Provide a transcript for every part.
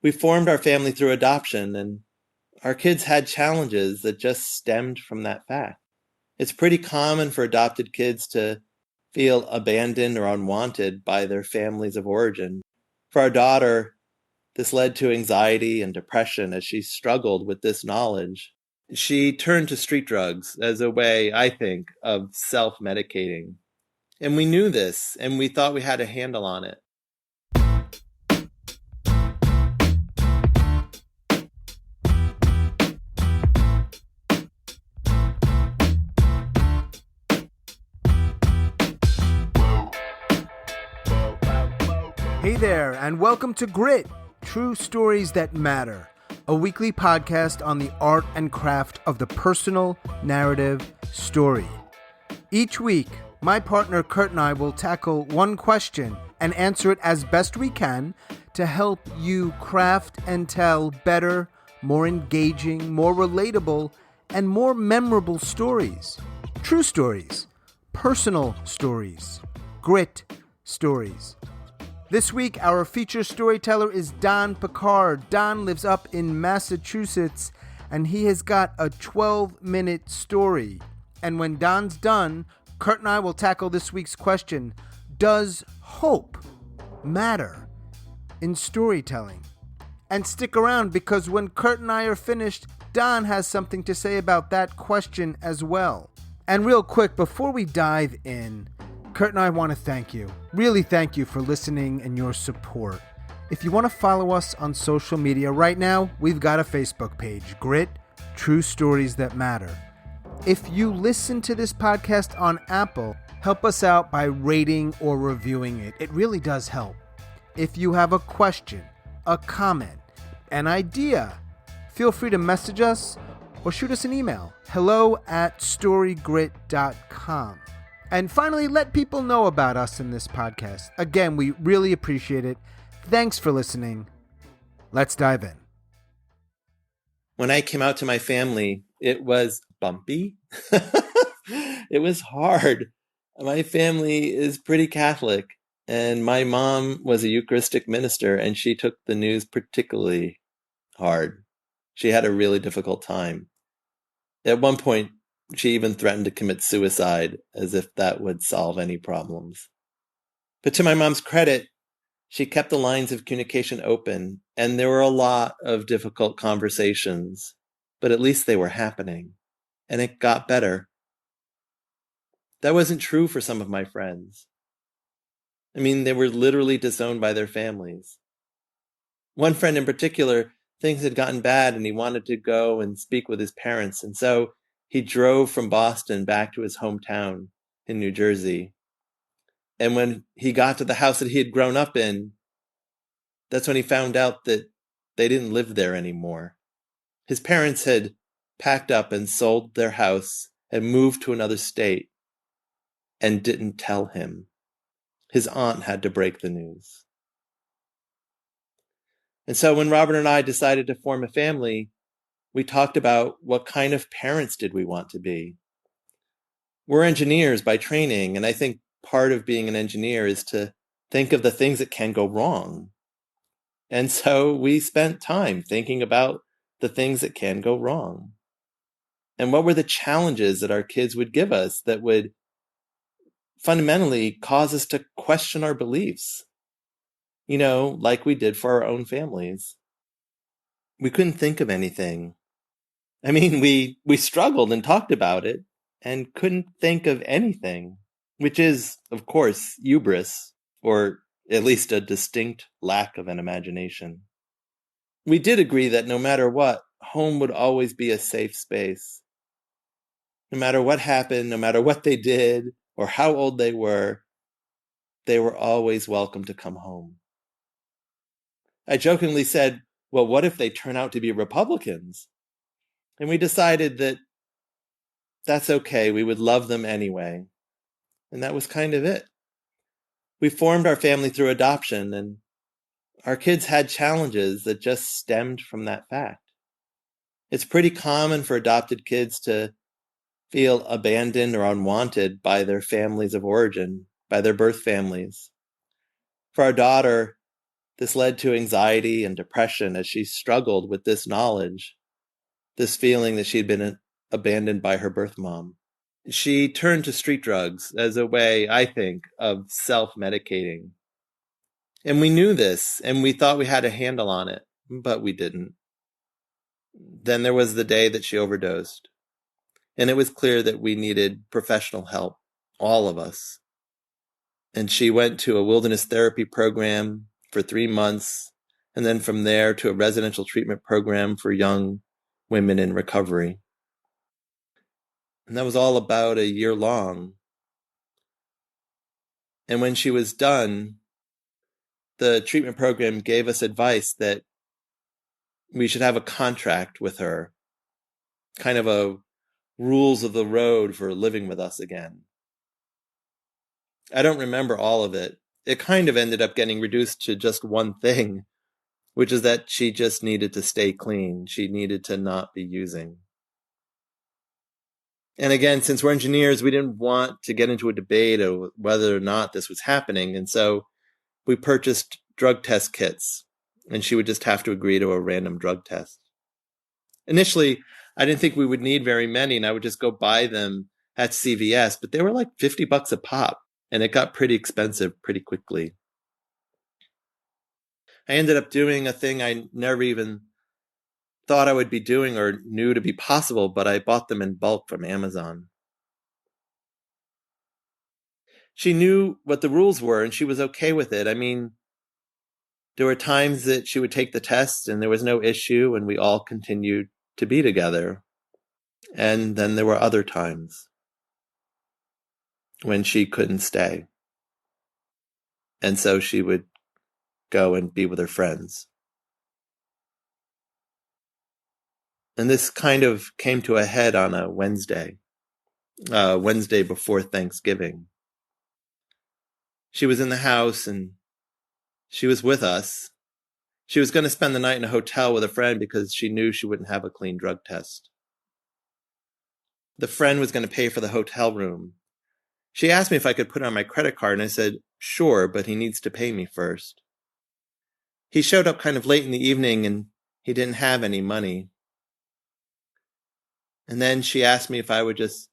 We formed our family through adoption, and our kids had challenges that just stemmed from that fact. It's pretty common for adopted kids to feel abandoned or unwanted by their families of origin. For our daughter, this led to anxiety and depression as she struggled with this knowledge. She turned to street drugs as a way, I think, of self-medicating. And we knew this, and we thought we had a handle on it. Hey there, and welcome to Grit, True Stories That Matter, a weekly podcast on the art and craft of the personal narrative story. Each week, my partner Kurt and I will tackle one question and answer it as best we can to help you craft and tell better, more engaging, more relatable, and more memorable stories. True stories, personal stories, grit stories. This week, our feature storyteller is Don Picard. Don lives up in Massachusetts, and he has got a 12-minute story. And when Don's done, Kurt and I will tackle this week's question: does hope matter in storytelling? And stick around, because when Kurt and I are finished, Don has something to say about that question as well. And real quick, before we dive in, Kurt and I want to thank you. Really thank you for listening and your support. If you want to follow us on social media right now, we've got a Facebook page, Grit, True Stories That Matter. If you listen to this podcast on Apple, help us out by rating or reviewing it. It really does help. If you have a question, a comment, an idea, feel free to message us or shoot us an email, hello@storygrit.com. And finally, let people know about us in this podcast. Again, we really appreciate it. Thanks for listening. Let's dive in. When I came out to my family, it was bumpy. It was hard. My family is pretty Catholic, and my mom was a Eucharistic minister, and she took the news particularly hard. She had a really difficult time. At one point, she even threatened to commit suicide, as if that would solve any problems. But to my mom's credit, she kept the lines of communication open, and there were a lot of difficult conversations, but at least they were happening, and it got better. That wasn't true for some of my friends. I mean, they were literally disowned by their families. One friend in particular, things had gotten bad, and he wanted to go and speak with his parents, and so he drove from Boston back to his hometown in New Jersey. And when he got to the house that he had grown up in, that's when he found out that they didn't live there anymore. His parents had packed up and sold their house and moved to another state and didn't tell him. His aunt had to break the news. And so when Robert and I decided to form a family, we talked about what kind of parents did we want to be. We're engineers by training, and I think part of being an engineer is to think of the things that can go wrong. And so we spent time thinking about the things that can go wrong. And what were the challenges that our kids would give us that would fundamentally cause us to question our beliefs? You know, like we did for our own families. We couldn't think of anything. I mean, we struggled and talked about it and couldn't think of anything, which is, of course, hubris, or at least a distinct lack of an imagination. We did agree that no matter what, home would always be a safe space. No matter what happened, no matter what they did, or how old they were always welcome to come home. I jokingly said, well, what if they turn out to be Republicans? And we decided that that's okay. We would love them anyway. And that was kind of it. We formed our family through adoption, and our kids had challenges that just stemmed from that fact. It's pretty common for adopted kids to feel abandoned or unwanted by their families of origin, by their birth families. For our daughter, This led to anxiety and depression as she struggled with this knowledge, this feeling that she'd been abandoned by her birth mom. She turned to street drugs as a way, I think, of self-medicating. And we knew this, and we thought we had a handle on it, but we didn't. Then there was the day that she overdosed, and it was clear that we needed professional help, all of us. And she went to a wilderness therapy program for 3 months, and then from there to a residential treatment program for young women in recovery. And that was all about a year long. And when she was done, the treatment program gave us advice that we should have a contract with her, kind of a rules of the road for living with us again. I don't remember all of it. It kind of ended up getting reduced to just one thing, which is that she just needed to stay clean. She needed to not be using. And again, since we're engineers, we didn't want to get into a debate of whether or not this was happening. And so we purchased drug test kits, and she would just have to agree to a random drug test. Initially, I didn't think we would need very many, and I would just go buy them at CVS, but they were like $50 a pop, and it got pretty expensive pretty quickly. I ended up doing a thing I never even thought I would be doing or knew to be possible, but I bought them in bulk from Amazon. She knew what the rules were, and she was okay with it. I mean, there were times that she would take the test and there was no issue, and we all continued to be together. And then there were other times when she couldn't stay. And so she would go and be with her friends. And this kind of came to a head on a Wednesday before Thanksgiving. She was in the house and she was with us. She was going to spend the night in a hotel with a friend because she knew she wouldn't have a clean drug test. The friend was going to pay for the hotel room. She asked me if I could put it on my credit card, and I said, sure, but he needs to pay me first. He showed up kind of late in the evening, and he didn't have any money. And then she asked me if I would just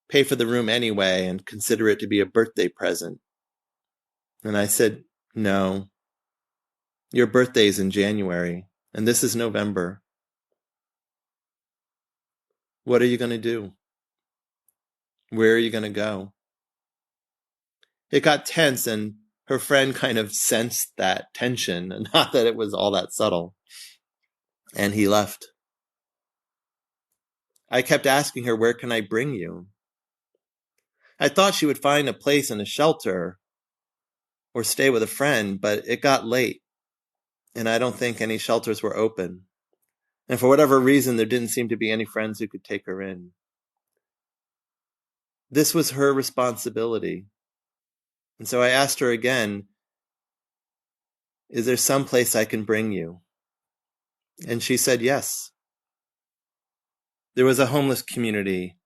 pay for the room anyway and consider it to be a birthday present. And I said, no. Your birthday's in January, and this is November. What are you going to do? Where are you going to go? It got tense, and her friend kind of sensed that tension, and not that it was all that subtle. And he left. I kept asking her, where can I bring you? I thought she would find a place in a shelter or stay with a friend, but it got late, and I don't think any shelters were open. And for whatever reason, there didn't seem to be any friends who could take her in. This was her responsibility. And so I asked her again, is there some place I can bring you? And she said yes. There was a homeless community.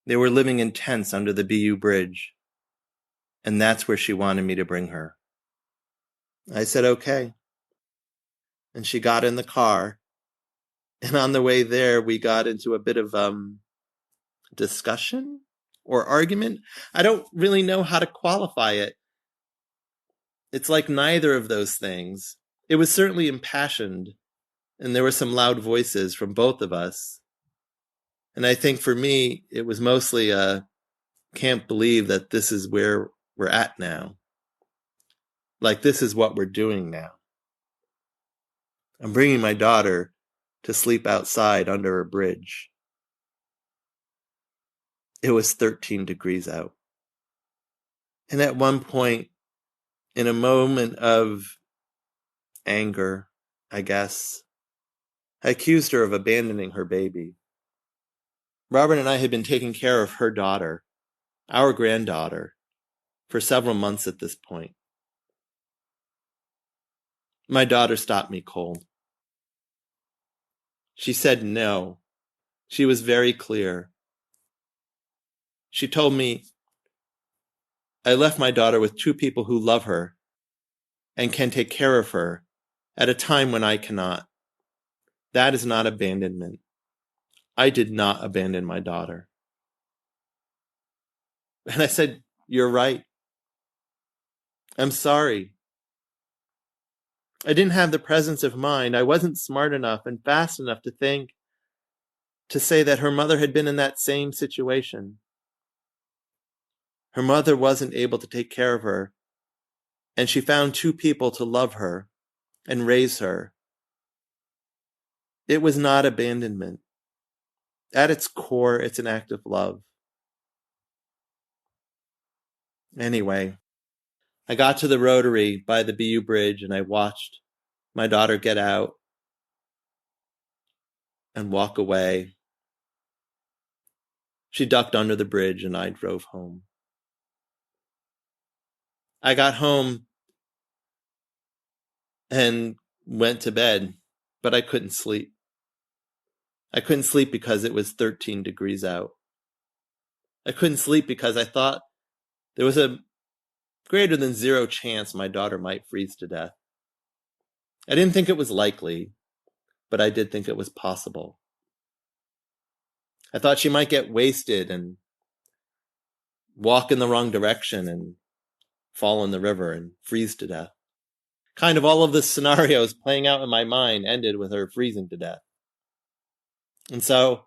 They were living in tents under the BU bridge. And that's where she wanted me to bring her. I said, okay. And she got in the car. And on the way there, we got into a bit of discussion or argument. I don't really know how to qualify it. It's like neither of those things. It was certainly impassioned, and there were some loud voices from both of us. And I think for me, it was mostly can't believe that this is where we're at now. Like, this is what we're doing now. I'm bringing my daughter to sleep outside under a bridge. It was 13 degrees out. And at one point, in a moment of anger, I guess, I accused her of abandoning her baby. Robert and I had been taking care of her daughter, our granddaughter, for several months at this point. My daughter stopped me cold. She said no. She was very clear. She told me, I left my daughter with two people who love her, and can take care of her at a time when I cannot. That is not abandonment. I did not abandon my daughter. And I said, "You're right. I'm sorry. I didn't have the presence of mind. I wasn't smart enough and fast enough to say that her mother had been in that same situation. Her mother wasn't able to take care of her, and she found two people to love her and raise her. It was not abandonment. At its core, it's an act of love." Anyway, I got to the Rotary by the BU Bridge and I watched my daughter get out and walk away. She ducked under the bridge and I drove home. I got home and went to bed, but I couldn't sleep. I couldn't sleep because it was 13 degrees out. I couldn't sleep because I thought there was a greater than zero chance my daughter might freeze to death. I didn't think it was likely, but I did think it was possible. I thought she might get wasted and walk in the wrong direction and fall in the river and freeze to death. Kind of all of the scenarios playing out in my mind ended with her freezing to death. And so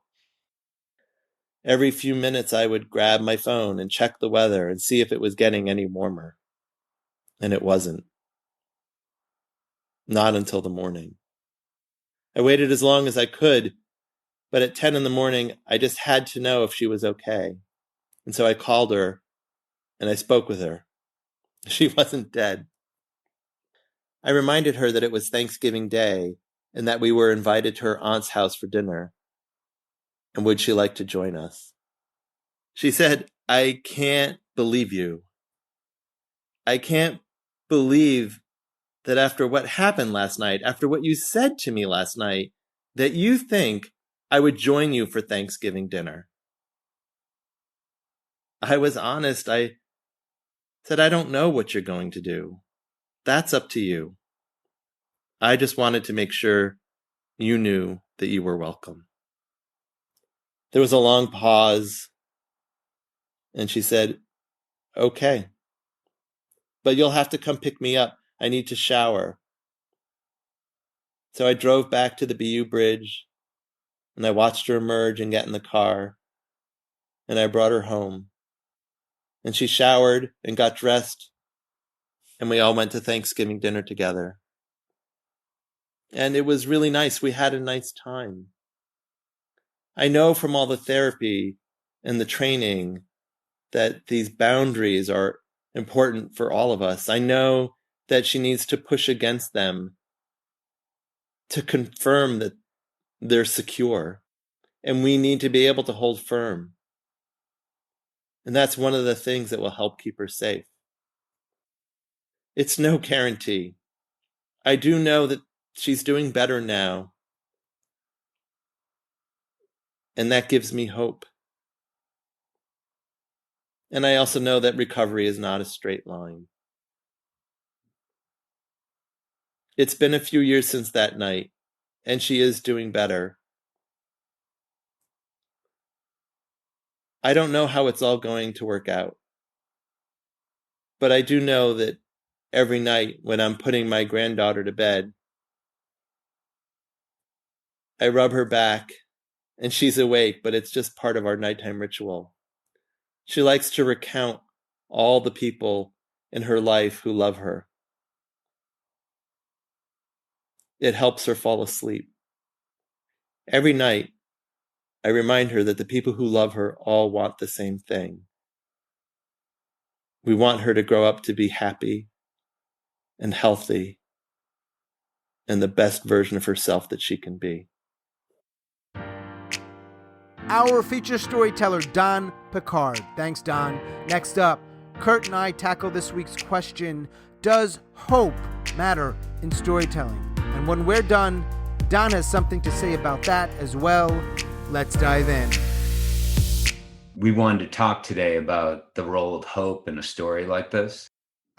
every few minutes I would grab my phone and check the weather and see if it was getting any warmer. And it wasn't. Not until the morning. I waited as long as I could, but at 10 in the morning, I just had to know if she was okay. And so I called her and I spoke with her. She wasn't dead. I reminded her that it was Thanksgiving Day and that we were invited to her aunt's house for dinner. And would she like to join us? She said, "I can't believe you. I can't believe that after what happened last night, after what you said to me last night, that you think I would join you for Thanksgiving dinner." I was honest. I said, "I don't know what you're going to do. That's up to you. I just wanted to make sure you knew that you were welcome." There was a long pause, and she said, "Okay, but you'll have to come pick me up. I need to shower." So I drove back to the BU Bridge, and I watched her emerge and get in the car, and I brought her home. And she showered and got dressed, and we all went to Thanksgiving dinner together. And it was really nice. We had a nice time. I know from all the therapy and the training that these boundaries are important for all of us. I know that she needs to push against them to confirm that they're secure. And we need to be able to hold firm. And that's one of the things that will help keep her safe. It's no guarantee. I do know that she's doing better now. And that gives me hope. And I also know that recovery is not a straight line. It's been a few years since that night, and she is doing better. I don't know how it's all going to work out. But I do know that every night when I'm putting my granddaughter to bed, I rub her back, and she's awake, but it's just part of our nighttime ritual. She likes to recount all the people in her life who love her. It helps her fall asleep. Every night, I remind her that the people who love her all want the same thing. We want her to grow up to be happy and healthy and the best version of herself that she can be. Our feature storyteller, Don Picard. Thanks, Don. Next up, Kurt and I tackle this week's question, does hope matter in storytelling? And when we're done, Don has something to say about that as well. Let's dive in. We wanted to talk today about the role of hope in a story like this.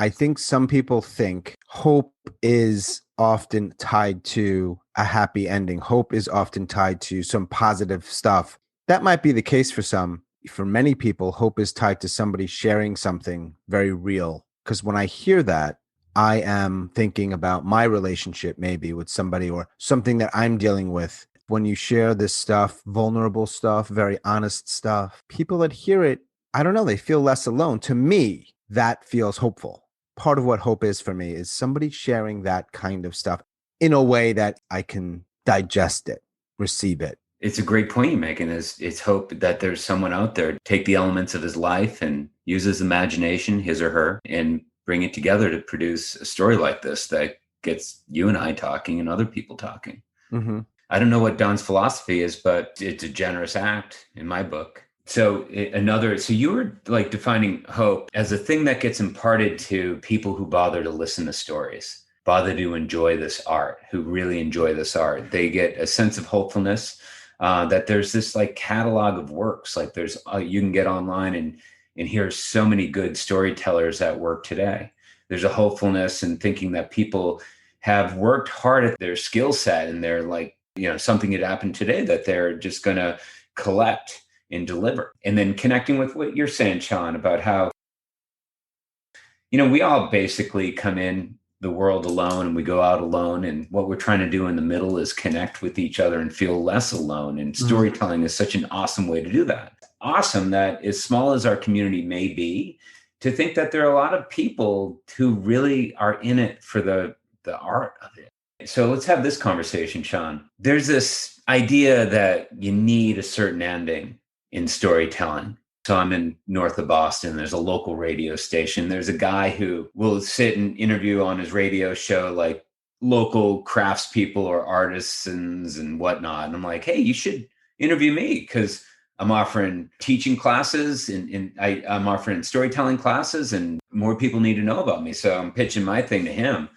I think some people think hope is often tied to a happy ending. Hope is often tied to some positive stuff. That might be the case for some. For many people, hope is tied to somebody sharing something very real. Because when I hear that, I am thinking about my relationship maybe with somebody or something that I'm dealing with. When you share this stuff, vulnerable stuff, very honest stuff, people that hear it, I don't know, they feel less alone. To me, that feels hopeful. Part of what hope is for me is somebody sharing that kind of stuff in a way that I can digest it, receive it. It's a great point you're making. It's hope that there's someone out there take the elements of his life and use his imagination, his or her, and bring it together to produce a story like this that gets you and I talking and other people talking. Mm-hmm. I don't know what Don's philosophy is, but it's a generous act in my book. So you were like defining hope as a thing that gets imparted to people who bother to listen to stories, bother to enjoy this art, who really enjoy this art. They get a sense of hopefulness, that there's this like catalog of works. Like there's, you can get online and hear so many good storytellers at work today. There's a hopefulness in thinking that people have worked hard at their skill set and they're like, something had happened today that they're just going to collect and deliver. And then connecting with what you're saying, Sean, about how, we all basically come in the world alone and we go out alone. And what we're trying to do in the middle is connect with each other and feel less alone. And storytelling is such an awesome way to do that. Awesome that as small as our community may be, to think that there are a lot of people who really are in it for the art of it. So let's have this conversation, Sean. There's this idea that you need a certain ending in storytelling. So I'm in north of Boston. There's a local radio station. There's a guy who will sit and interview on his radio show, like local craftspeople or artisans and whatnot. And I'm like, hey, you should interview me because I'm offering teaching classes and I'm offering storytelling classes and more people need to know about me. So I'm pitching my thing to him.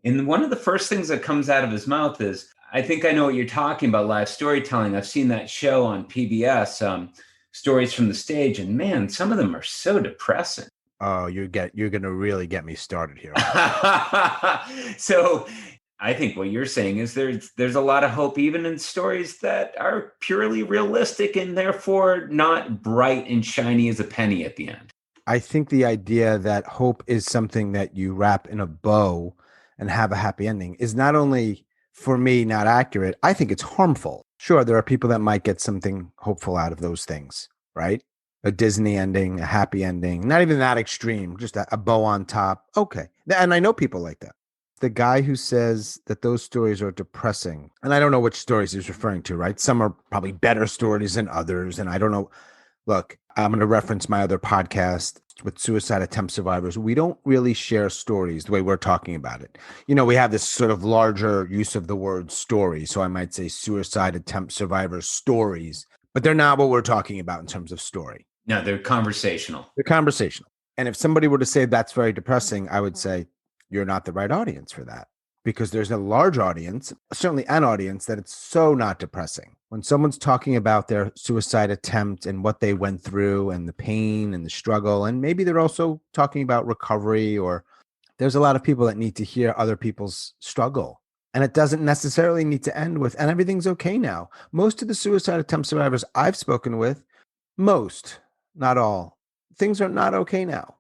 And one of the first things that comes out of his mouth is, I think I know what you're talking about, live storytelling. I've seen that show on PBS, Stories from the Stage. And man, some of them are so depressing. Oh, you're going to really get me started here. So I think what you're saying is there's a lot of hope even in stories that are purely realistic and therefore not bright and shiny as a penny at the end. I think the idea that hope is something that you wrap in a bow and have a happy ending is not only, for me, not accurate, I think it's harmful. Sure, there are people that might get something hopeful out of those things, right? A Disney ending, a happy ending, not even that extreme, just a bow on top. Okay. And I know people like that. The guy who says that those stories are depressing, and I don't know which stories he's referring to, right? Some are probably better stories than others, and I don't know. Look, I'm going to reference my other podcast with suicide attempt survivors. We don't really share stories the way we're talking about it. We have this sort of larger use of the word story. So I might say suicide attempt survivors stories, but they're not what we're talking about in terms of story. No, they're conversational. They're conversational. And if somebody were to say that's very depressing, I would say you're not the right audience for that. Because there's a large audience, certainly an audience, that it's so not depressing. When someone's talking about their suicide attempt and what they went through and the pain and the struggle, and maybe they're also talking about recovery, or there's a lot of people that need to hear other people's struggle. And it doesn't necessarily need to end with, and everything's okay now. Most of the suicide attempt survivors I've spoken with, most, not all, things are not okay now.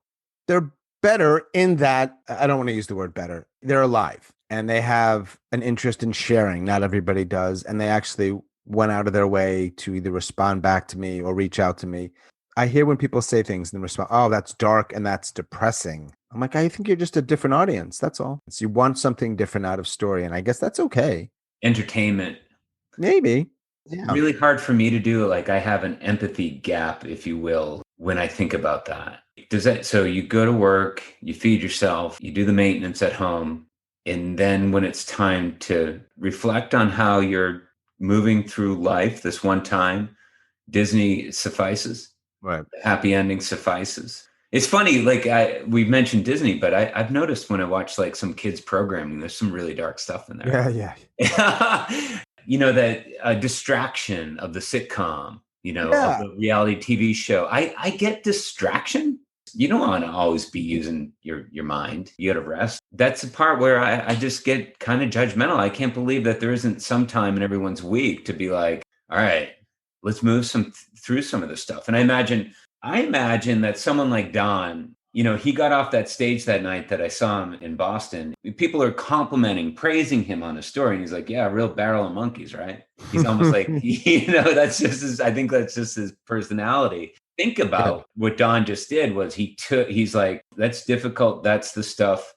They're better in that, I don't want to use the word better, they're alive. And they have an interest in sharing. Not everybody does. And they actually went out of their way to either respond back to me or reach out to me. I hear when people say things and respond, oh, that's dark and that's depressing. I'm like, I think you're just a different audience. That's all. So you want something different out of story. And I guess that's okay. Entertainment. Maybe. Yeah. Really hard for me to do. Like I have an empathy gap, if you will, when I think about that. So you go to work, you feed yourself, you do the maintenance at home. And then when it's time to reflect on how you're moving through life this one time, Disney suffices. Right. Happy ending suffices. It's funny, like we've mentioned Disney, but I've noticed when I watch like some kids programming, there's some really dark stuff in there. Yeah. That distraction of the sitcom, of the reality TV show. I get distraction, You don't want to always be using your mind. You got to rest. That's the part where I just get kind of judgmental. I can't believe that there isn't some time in everyone's week to be like, all right, let's move through some of this stuff. And I imagine that someone like Don, he got off that stage that night that I saw him in Boston. People are complimenting, praising him on his story. And he's like, yeah, real barrel of monkeys, right? He's almost like, I think that's just his personality. Think about what Don just did was he's like, that's difficult. That's the stuff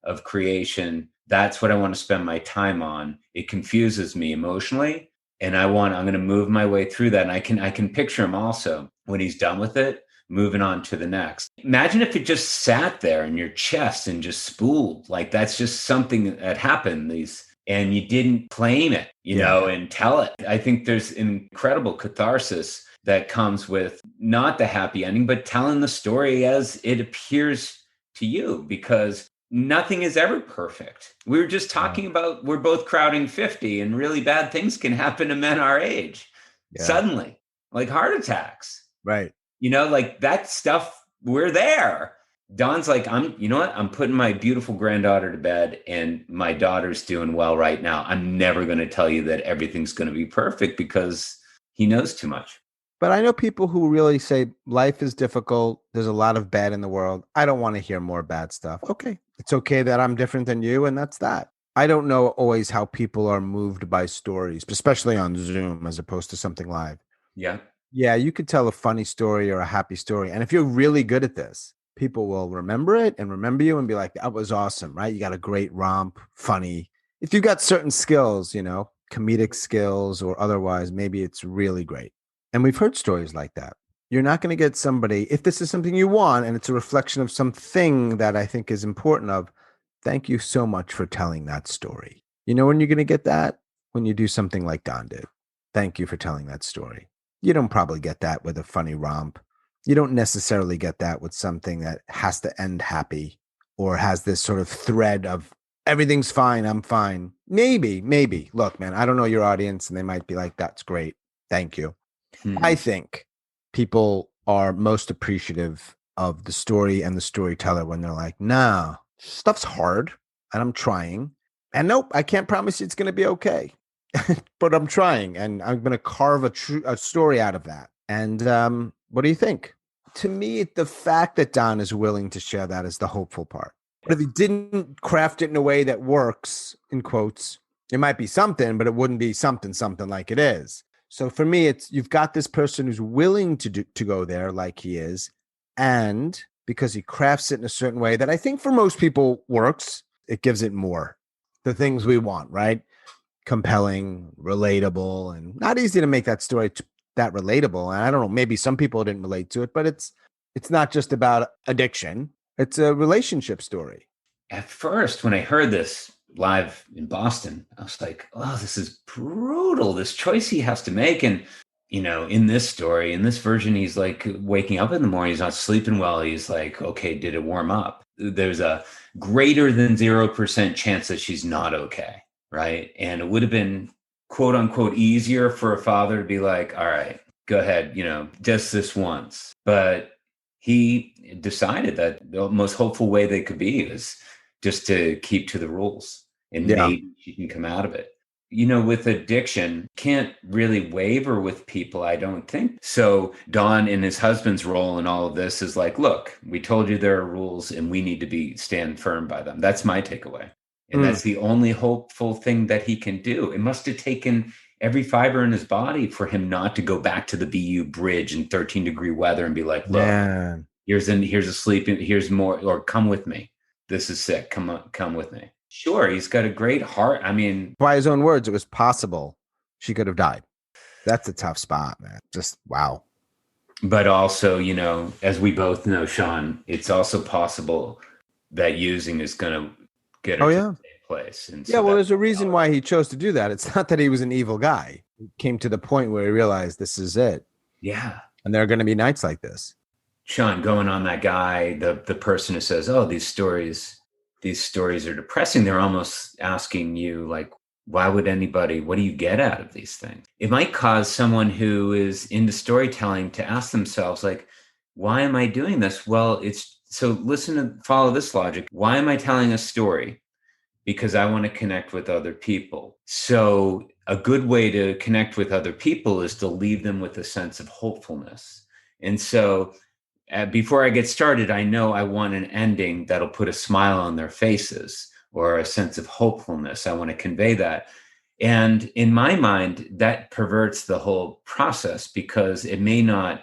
of creation. That's what I want to spend my time on. It confuses me emotionally. And I'm going to move my way through that. And I can picture him also when he's done with it, moving on to the next. Imagine if it just sat there in your chest and just spooled. Like that's just something that happened. And you didn't claim it, and tell it. I think there's incredible catharsis that comes with not the happy ending, but telling the story as it appears to you, because nothing is ever perfect. We were just talking about, we're both crowding 50 and really bad things can happen to men our age suddenly, like heart attacks. Right. Like that stuff, we're there. Don's like, I'm putting my beautiful granddaughter to bed and my daughter's doing well right now. I'm never going to tell you that everything's going to be perfect because he knows too much. But I know people who really say life is difficult. There's a lot of bad in the world. I don't want to hear more bad stuff. Okay. It's okay that I'm different than you. And that's that. I don't know always how people are moved by stories, especially on Zoom as opposed to something live. Yeah. Yeah. You could tell a funny story or a happy story. And if you're really good at this, people will remember it and remember you and be like, that was awesome, right? You got a great romp, funny. If you've got certain skills, comedic skills or otherwise, maybe it's really great. And we've heard stories like that. You're not going to get somebody, if this is something you want and it's a reflection of something that I think is important of, thank you so much for telling that story. You know when you're going to get that? When you do something like Don did. Thank you for telling that story. You don't probably get that with a funny romp. You don't necessarily get that with something that has to end happy or has this sort of thread of everything's fine, I'm fine. Maybe. Look, man, I don't know your audience and they might be like, that's great. Thank you. I think people are most appreciative of the story and the storyteller when they're like, nah, stuff's hard and I'm trying. And nope, I can't promise you it's going to be okay. But I'm trying and I'm going to carve a story out of that. And what do you think? To me, the fact that Don is willing to share that is the hopeful part. But if he didn't craft it in a way that works, in quotes, it might be something, but it wouldn't be something like it is. So for me, it's you've got this person who's willing to go there like he is. And because he crafts it in a certain way that I think for most people works, it gives it more. The things we want, right? Compelling, relatable, and not easy to make that story that relatable. And I don't know, maybe some people didn't relate to it, but it's not just about addiction. It's a relationship story. At first, when I heard this live in Boston, I was like, oh, this is brutal. This choice he has to make. And, in this story, in this version, he's like waking up in the morning. He's not sleeping well. He's like, okay, did it warm up? There's a greater than 0% chance that she's not okay. Right. And it would have been quote unquote easier for a father to be like, all right, go ahead, just this once. But he decided that the most hopeful way they could be is just to keep to the rules and maybe she can come out of it. With addiction, can't really waver with people, I don't think. So Don in his husband's role in all of this is like, look, we told you there are rules and we need to stand firm by them. That's my takeaway. And that's the only hopeful thing that he can do. It must have taken every fiber in his body for him not to go back to the BU bridge in 13-degree weather and be like, look, here's a sleep, here's more, or come with me. This is sick. Come with me. Sure, he's got a great heart. I mean, by his own words, it was possible she could have died. That's a tough spot, man. Just wow. But also, as we both know, Sean, it's also possible that using is going to get her to the same place. And so there's a reason why he chose to do that. It's not that he was an evil guy. He came to the point where he realized this is it. Yeah. And there are going to be nights like this. Sean, going on that guy, the person who says, oh, these stories are depressing. They're almost asking you like, why would anybody, what do you get out of these things? It might cause someone who is into storytelling to ask themselves like, why am I doing this? Well, follow this logic. Why am I telling a story? Because I want to connect with other people. So a good way to connect with other people is to leave them with a sense of hopefulness. And so before I get started, I know I want an ending that'll put a smile on their faces or a sense of hopefulness. I want to convey that. And in my mind, that perverts the whole process because it may not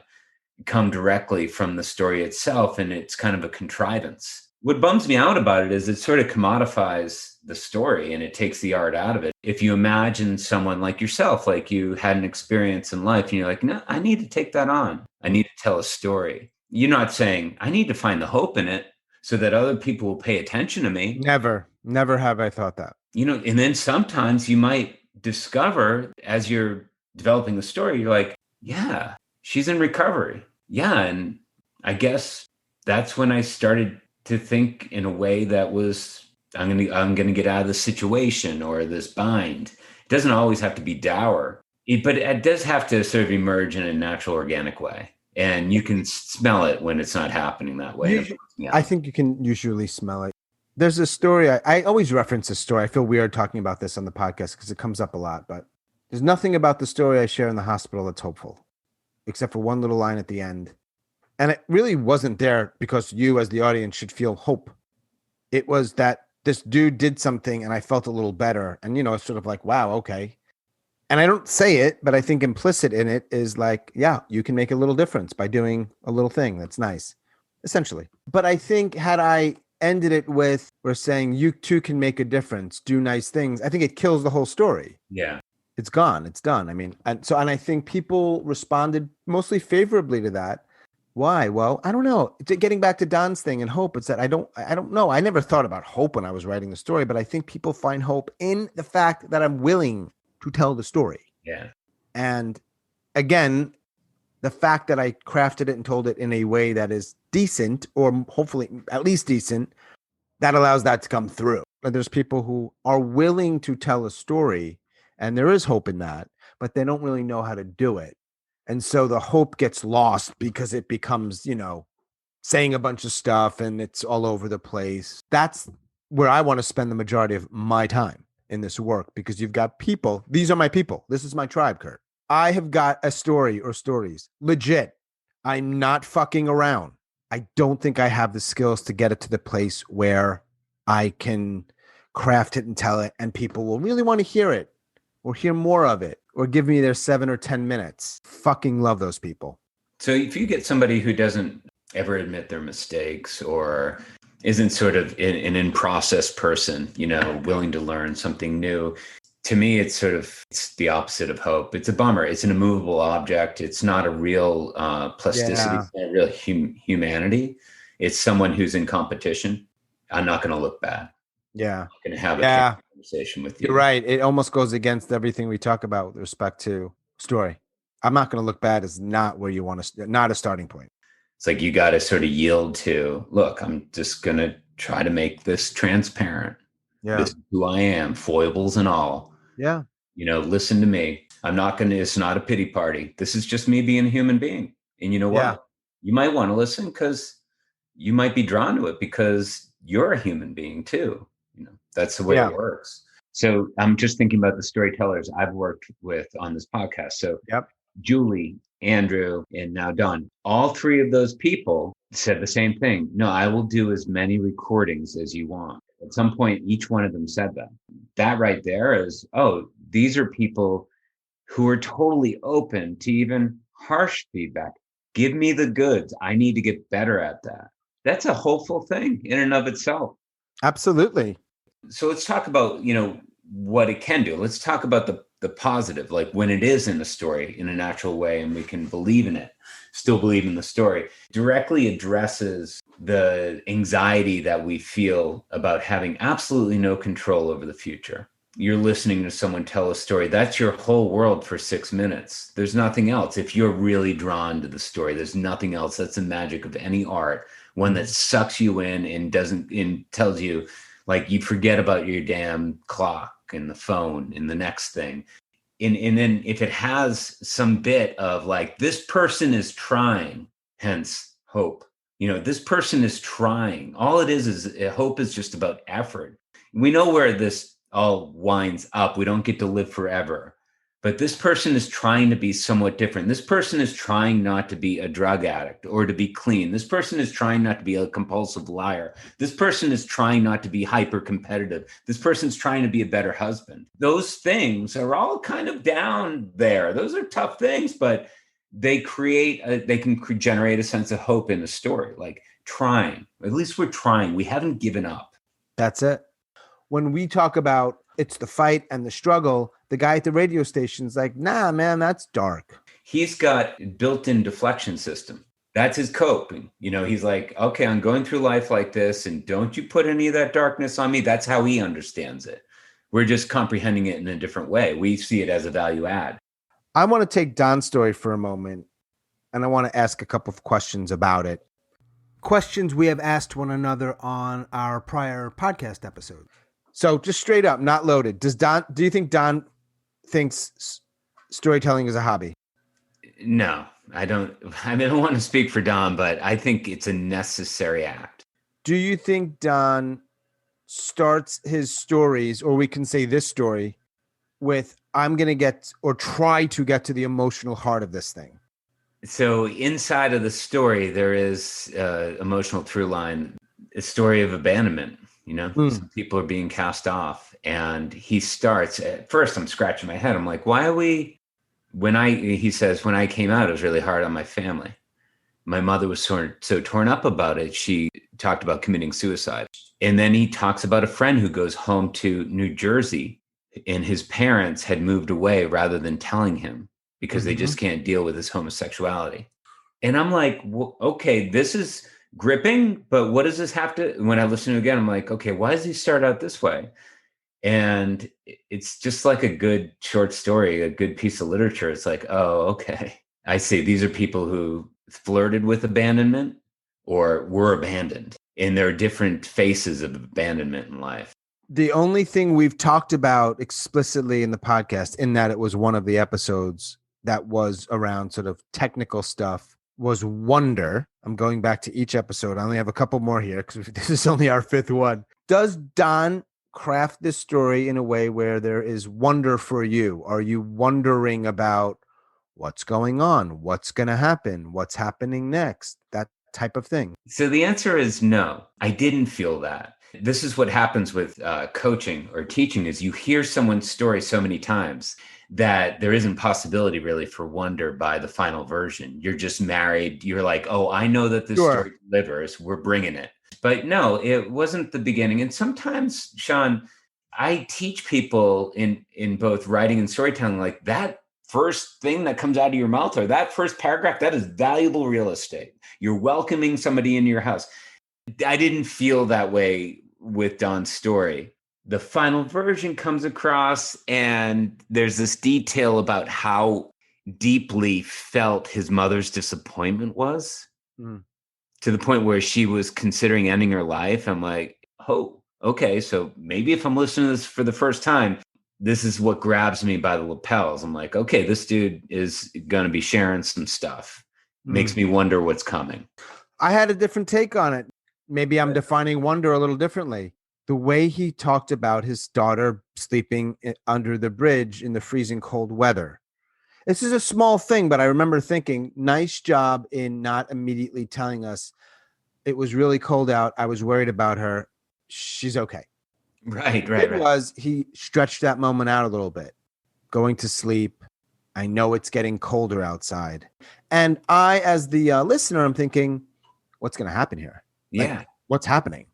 come directly from the story itself, and it's kind of a contrivance. What bums me out about it is it sort of commodifies the story and it takes the art out of it. If you imagine someone like yourself, like you had an experience in life and you're like, no, I need to take that on. I need to tell a story. You're not saying, I need to find the hope in it so that other people will pay attention to me. Never have I thought that. And then sometimes you might discover as you're developing the story, you're like, yeah, she's in recovery. Yeah. And I guess that's when I started to think in a way that was, I'm going to get out of this situation or this bind. It doesn't always have to be dour, but it does have to sort of emerge in a natural, organic way. And you can smell it when it's not happening that way. I think you can usually smell it. There's a story. I always reference this story. I feel weird talking about this on the podcast because it comes up a lot, but there's nothing about the story I share in the hospital that's hopeful, except for one little line at the end. And it really wasn't there because you as the audience should feel hope. It was that this dude did something and I felt a little better. And, it's sort of like, wow, okay. And I don't say it, but I think implicit in it is like, yeah, you can make a little difference by doing a little thing that's nice, essentially. But I think had I ended it with, we're saying you too can make a difference, do nice things, I think it kills the whole story. Yeah. It's gone. It's done. I mean, and I think people responded mostly favorably to that. Why? Well, I don't know. Getting back to Don's thing and hope, it's that I don't know. I never thought about hope when I was writing the story, but I think people find hope in the fact that I'm willing to tell the story. Yeah. And again, the fact that I crafted it and told it in a way that is decent, or hopefully at least decent, that allows that to come through. But there's people who are willing to tell a story, and there is hope in that, but they don't really know how to do it. And so the hope gets lost because it becomes, saying a bunch of stuff and it's all over the place. That's where I want to spend the majority of my time in this work, because you've got people. These are my people. This is my tribe, Kurt. I have got a story or stories. Legit. I'm not fucking around. I don't think I have the skills to get it to the place where I can craft it and tell it, and people will really want to hear it or hear more of it or give me their 7 or 10 minutes. Fucking love those people. So if you get somebody who doesn't ever admit their mistakes or isn't sort of an in-process person, willing to learn something new, to me, it's the opposite of hope. It's a bummer. It's an immovable object. It's not a real plasticity. Yeah. It's not a real humanity. It's someone who's in competition. I'm not going to look bad. Yeah. I'm going to have a conversation with you. You're right. It almost goes against everything we talk about with respect to story. I'm not going to look bad is not where you want to, not a starting point. It's like you got to sort of yield to, look, I'm just going to try to make this transparent. Yeah. This is who I am, foibles and all. Yeah. Listen to me. It's not a pity party. This is just me being a human being. And you know what? Yeah. You might want to listen because you might be drawn to it because you're a human being too. That's the way it works. So I'm just thinking about the storytellers I've worked with on this podcast. So Julie, Andrew, and now Don, all three of those people said the same thing. No, I will do as many recordings as you want. At some point, each one of them said that. That right there is, these are people who are totally open to even harsh feedback. Give me the goods. I need to get better at that. That's a hopeful thing in and of itself. Absolutely. So let's talk about, what it can do. Let's talk about the positive, like when it is in a story in a natural way and we can believe in it, still believe in the story, directly addresses the anxiety that we feel about having absolutely no control over the future. You're listening to someone tell a story. That's your whole world for 6 minutes. There's nothing else. If you're really drawn to the story, there's nothing else. That's the magic of any art. One that sucks you in and tells you, like, you forget about your damn clock and the phone and the next thing. And then if it has some bit of like, this person is trying, hence hope. This person is trying. All it is hope is just about effort. We know where this all winds up. We don't get to live forever. But this person is trying to be somewhat different. This person is trying not to be a drug addict or to be clean. This person is trying not to be a compulsive liar. This person is trying not to be hyper competitive. This person's trying to be a better husband. Those things are all kind of down there. Those are tough things, but they can generate a sense of hope in the story, like trying. At least we're trying. We haven't given up. That's it. When we talk about it's the fight and the struggle, the guy at the radio station's like, nah, man, that's dark. He's got a built-in deflection system. That's his coping. He's like, okay, I'm going through life like this, and don't you put any of that darkness on me. That's how he understands it. We're just comprehending it in a different way. We see it as a value add. I want to take Don's story for a moment, and I want to ask a couple of questions about it. Questions we have asked one another on our prior podcast episode. So just straight up, not loaded. Do you think Don thinks storytelling is a hobby? No, I don't. I don't want to speak for Don, but I think it's a necessary act. Do you think Don starts his stories, or we can say this story, with I'm going to get or try to get to the emotional heart of this thing? So inside of the story, there is emotional through line, a story of abandonment. Some people are being cast off, and he starts at first. I'm scratching my head. I'm like, why are we, he says, when I came out, it was really hard on my family. My mother was so torn up about it. She talked about committing suicide. And then he talks about a friend who goes home to New Jersey, and his parents had moved away rather than telling him because they just can't deal with his homosexuality. And I'm like, well, okay, this is gripping, but what does this have to, when I listen to it again, I'm like, okay, why does he start out this way? And it's just like a good short story, a good piece of literature. It's like, oh, okay, I see. These are people who flirted with abandonment or were abandoned, and there are different faces of abandonment in life. The only thing we've talked about explicitly in the podcast, in that it was one of the episodes that was around sort of technical stuff, was wonder. I'm going back to each episode. I only have a couple more here because this is only our fifth one. Does Don craft this story in a way where there is wonder for you? Are you wondering about what's going on? What's going to happen? What's happening next? That type of thing. So the answer is no. I didn't feel that. This is what happens with coaching or teaching is you hear someone's story so many times that there isn't possibility really for wonder by the final version. You're just married. You're like, oh, I know that this story delivers. We're bringing it. But no, it wasn't the beginning. And sometimes, Sean, I teach people in both writing and storytelling, like that first thing that comes out of your mouth or that first paragraph, that is valuable real estate. You're welcoming somebody into your house. I didn't feel that way with Don's story. The final version comes across and there's this detail about how deeply felt his mother's disappointment was to the point where she was considering ending her life. I'm like, oh, okay. So maybe if I'm listening to this for the first time, this is what grabs me by the lapels. I'm like, okay, this dude is going to be sharing some stuff. Makes me wonder what's coming. I had a different take on it. Maybe I'm defining wonder a little differently. The way he talked about his daughter sleeping under the bridge in the freezing cold weather. This is a small thing, but I remember thinking, nice job in not immediately telling us it was really cold out. I was worried about her. She's okay. Right. He stretched that moment out a little bit. Going to sleep. I know it's getting colder outside. And I, as the listener, I'm thinking, what's going to happen here? Yeah. What's happening?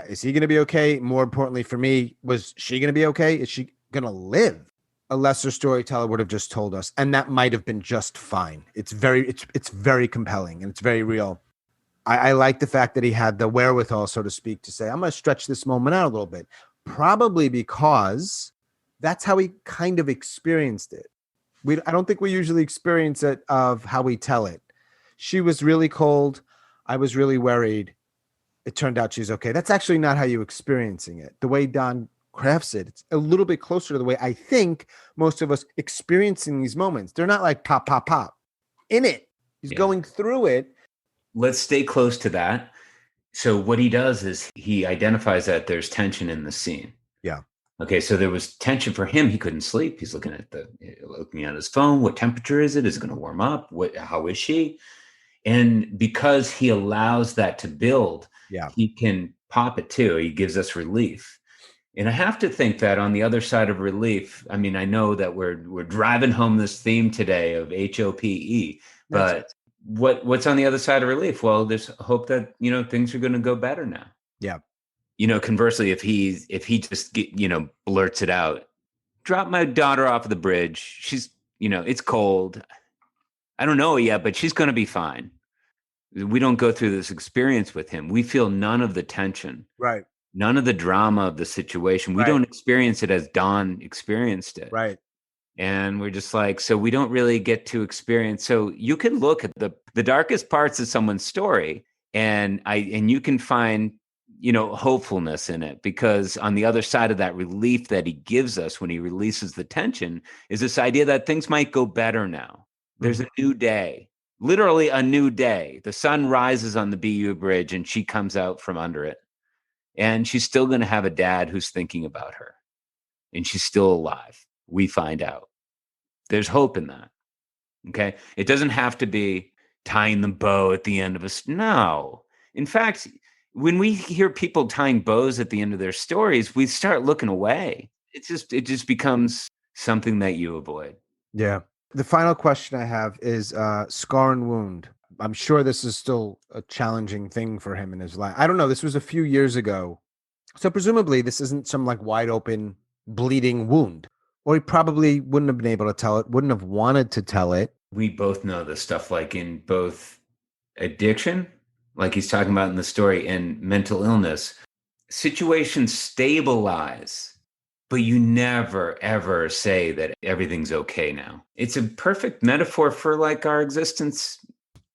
Is he going to be okay? More importantly for me, was she going to be okay? Is she going to live? A lesser storyteller would have just told us, and that might have been just fine. It's very compelling and it's very real. I like the fact that he had the wherewithal, so to speak, to say, I'm going to stretch this moment out a little bit, probably because that's how he kind of experienced it. I don't think we usually experience it of how we tell it. She was really cold. I was really worried. It turned out she's okay. That's actually not how you're experiencing it. The way Don crafts it, it's a little bit closer to the way I think most of us experiencing these moments. They're not like pop, pop, pop. In it, he's going through it. let's stay close to that. So what he does is he identifies that there's tension in the scene. Yeah. Okay, so there was tension for him. He couldn't sleep. He's looking at his phone. What temperature is it? Is it going to warm up? How is she? And because he allows that to build, he can pop it too. He gives us relief. And I have to think that on the other side of relief, I mean, I know that we're driving home this theme today of HOPE, but what's on the other side of relief? Well, there's hope that, things are going to go better now. Yeah. Conversely, if he just blurts it out, drop my daughter off the bridge. She's, it's cold. I don't know yet, but she's going to be fine. We don't go through this experience with him. We feel none of the tension, right? None of the drama of the situation. We don't experience it as Don experienced it. Right. And we're just like, so we don't really get to experience. So you can look at the darkest parts of someone's story and you can find, hopefulness in it, because on the other side of that relief that he gives us when he releases the tension is this idea that things might go better now. There's a new day, literally a new day. The sun rises on the BU bridge and she comes out from under it. And she's still going to have a dad who's thinking about her. And she's still alive. We find out. There's hope in that. Okay. It doesn't have to be tying the bow at the end of no. In fact, when we hear people tying bows at the end of their stories, we start looking away. It just becomes something that you avoid. Yeah. The final question I have is scar and wound. I'm sure this is still a challenging thing for him in his life. I don't know. This was a few years ago. So presumably this isn't some like wide open bleeding wound, or he probably wouldn't have been able to tell it, wouldn't have wanted to tell it. We both know this stuff, like in both addiction, like he's talking about in the story, and mental illness. Situations stabilize, but you never, ever say that everything's okay now. It's a perfect metaphor for like our existence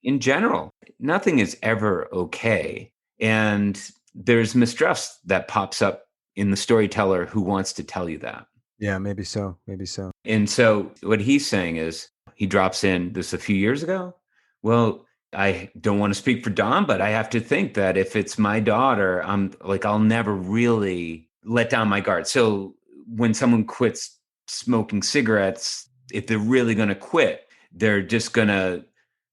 in general. Nothing is ever okay. And there's mistrust that pops up in the storyteller who wants to tell you that. Yeah, maybe so. Maybe so. And so what he's saying is, he drops in this a few years ago. Well, I don't want to speak for Don, but I have to think that if it's my daughter, I'll never really let down my guard. So when someone quits smoking cigarettes, if they're really going to quit, they're just going to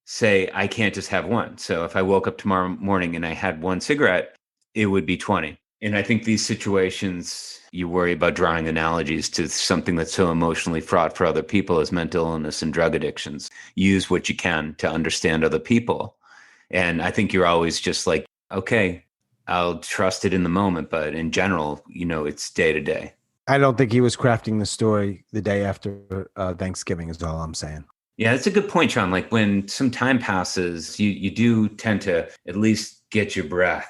say, I can't just have one. So if I woke up tomorrow morning and I had one cigarette, it would be 20. And I think these situations, you worry about drawing analogies to something that's so emotionally fraught for other people as mental illness and drug addictions. Use what you can to understand other people. And I think you're always just like, okay, I'll trust it in the moment. But in general, it's day to day. I don't think he was crafting the story the day after Thanksgiving is all I'm saying. Yeah, that's a good point, Sean. Like when some time passes, you do tend to at least get your breath.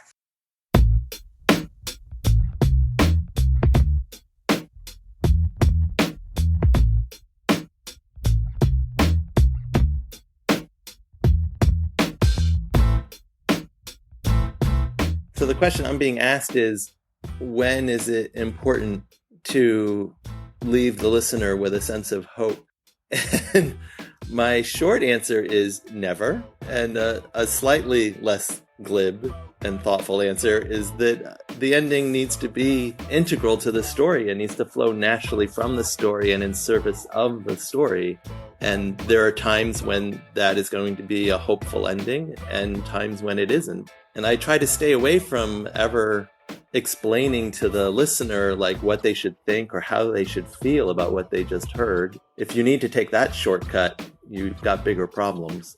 So the question I'm being asked is, when is it important to leave the listener with a sense of hope? And my short answer is never. And a slightly less glib and thoughtful answer is that the ending needs to be integral to the story and needs to flow naturally from the story and in service of the story. And there are times when that is going to be a hopeful ending and times when it isn't. And I try to stay away from ever explaining to the listener like what they should think or how they should feel about what they just heard. If you need to take that shortcut, you've got bigger problems.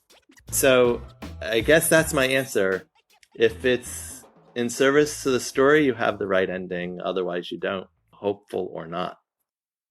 So I guess that's my answer. If it's in service to the story, you have the right ending. Otherwise, you don't, hopeful or not.